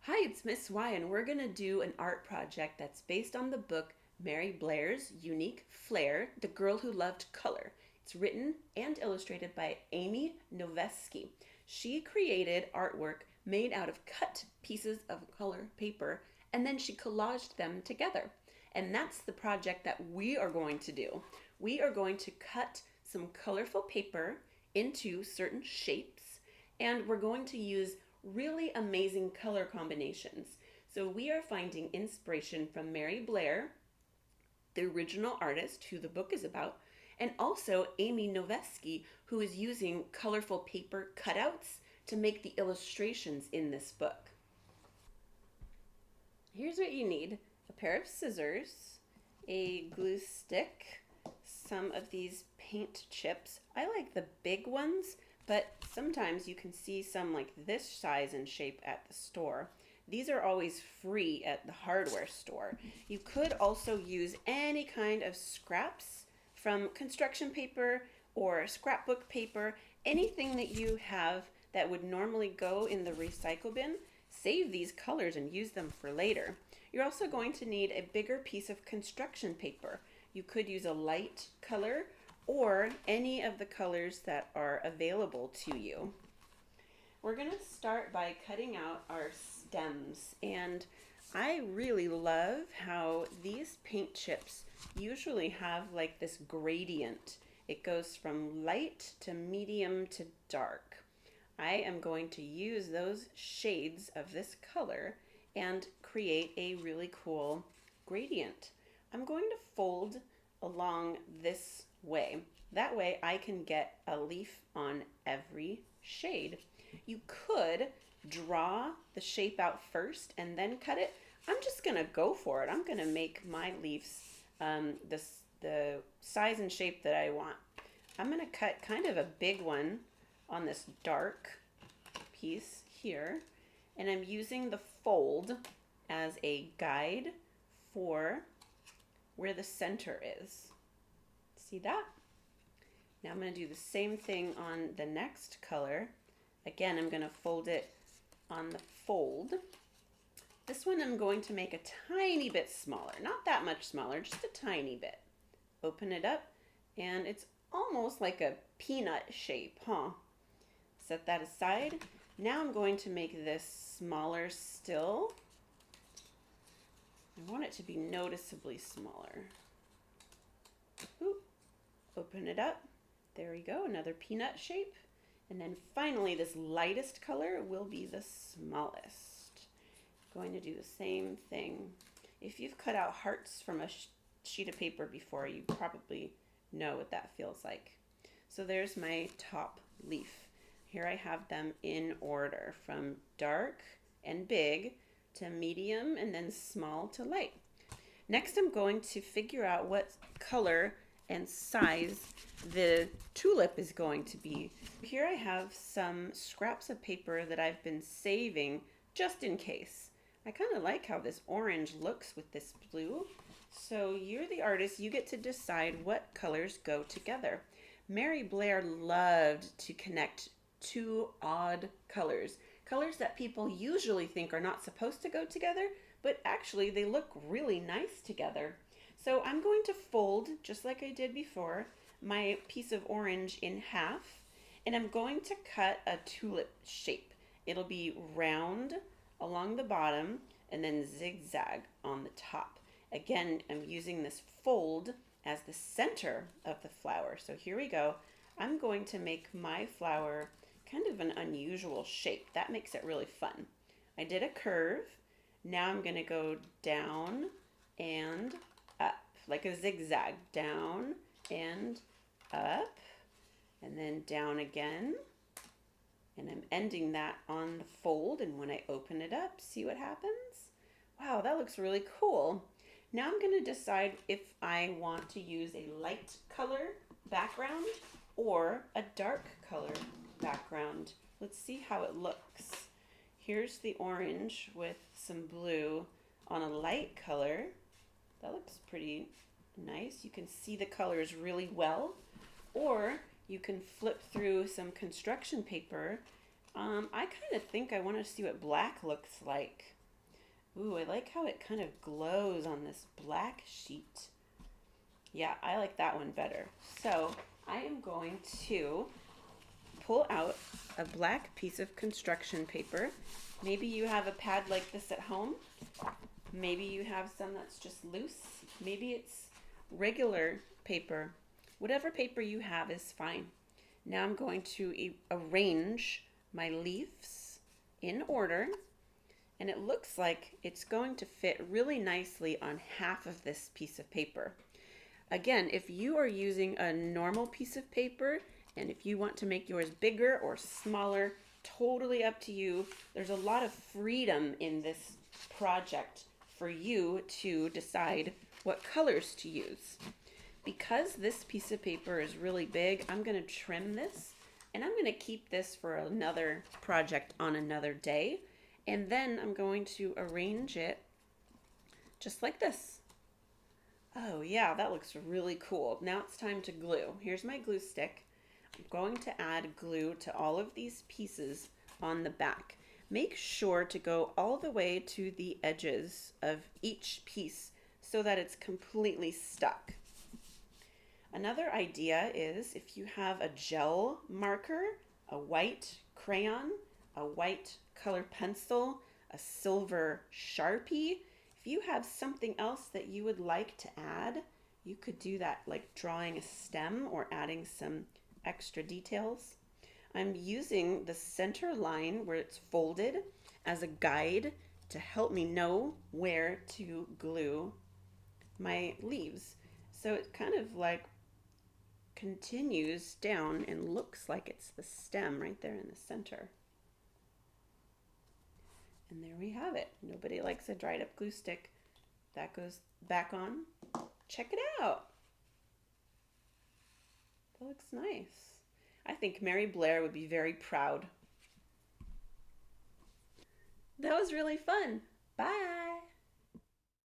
Hi, it's Miss Y, and we're going to do an art project that's based on the book Mary Blair's Unique Flair, The Girl Who Loved Color. It's written and illustrated by Amy Noveski. She created artwork made out of cut pieces of color paper, and then she collaged them together. And that's the project that we are going to do. We are going to cut some colorful paper into certain shapes, and we're going to use really amazing color combinations. So we are finding inspiration from Mary Blair, the original artist who the book is about, and also Amy Noveski, who is using colorful paper cutouts to make the illustrations in this book. Here's what you need: a pair of scissors, a glue stick, some of these paint chips. I like the big ones, but sometimes you can see some like this size and shape at the store. These are always free at the hardware store. You could also use any kind of scraps from construction paper or scrapbook paper, anything that you have that would normally go in the recycle bin. Save these colors and use them for later. You're also going to need a bigger piece of construction paper. You could use a light color or any of the colors that are available to you. We're going to start by cutting out our stems, and I really love how these paint chips usually have like this gradient. It goes from light to medium to dark. I am going to use those shades of this color and create a really cool gradient. I'm going to fold along this way. That way I can get a leaf on every shade. You could draw the shape out first and then cut it. I'm just gonna go for it. I'm gonna make my leaves the size and shape that I want. I'm gonna cut kind of a big one on this dark piece here, and I'm using the fold as a guide for where the center is. See that? Now I'm going to do the same thing on the next color. Again, I'm going to fold it on the fold. This one I'm going to make a tiny bit smaller, not that much smaller, just a tiny bit. Open it up, and it's almost like a peanut shape, huh? Set that aside. Now I'm going to make this smaller still. I want it to be noticeably smaller. Oop. Open it up. There we go, another peanut shape. And then finally, this lightest color will be the smallest. Going to do the same thing. If you've cut out hearts from a sheet of paper before, you probably know what that feels like. So there's my top leaf. Here I have them in order from dark and big to medium and then small to light. Next, I'm going to figure out what color and size the tulip is going to be. Here I have some scraps of paper that I've been saving just in case. I kind of like how this orange looks with this blue. So you're the artist, you get to decide what colors go together. Mary Blair loved to connect two odd colors. Colors that people usually think are not supposed to go together, but actually they look really nice together. So I'm going to fold, just like I did before, my piece of orange in half, and I'm going to cut a tulip shape. It'll be round along the bottom and then zigzag on the top. Again, I'm using this fold as the center of the flower. So here we go. I'm going to make my flower kind of an unusual shape. That makes it really fun. I did a curve. Now I'm going to go down and up, like a zigzag, down and up, and then down again. And I'm ending that on the fold, and when I open it up, see what happens? Wow, that looks really cool. Now I'm going to decide if I want to use a light color background or a dark color background. Let's see how it looks. Here's the orange with some blue on a light color. That looks pretty nice. You can see the colors really well. Or you can flip through some construction paper I kind of think I want to see what black looks like. Ooh, I like how it kind of glows on this black sheet. Yeah, I like that one better. So I am going to pull out a black piece of construction paper. Maybe you have a pad like this at home. Maybe you have some that's just loose. Maybe it's regular paper. Whatever paper you have is fine. Now I'm going to arrange my leaves in order, and it looks like it's going to fit really nicely on half of this piece of paper. Again, if you are using a normal piece of paper, and if you want to make yours bigger or smaller, totally up to you. There's a lot of freedom in this project for you to decide what colors to use. Because this piece of paper is really big, I'm going to trim this, and I'm going to keep this for another project on another day. And then I'm going to arrange it just like this. Oh yeah, that looks really cool. Now it's time to glue. Here's my glue stick. I'm going to add glue to all of these pieces on the back. Make sure to go all the way to the edges of each piece so that it's completely stuck. Another idea is if you have a gel marker, a white crayon, a white color pencil, a silver Sharpie, if you have something else that you would like to add, you could do that, like drawing a stem or adding some extra details. I'm using the center line where it's folded as a guide to help me know where to glue my leaves. So it kind of like continues down and looks like it's the stem right there in the center. And there we have it. Nobody likes a dried up glue stick. That goes back on. Check it out. That looks nice. I think Mary Blair would be very proud. That was really fun. Bye.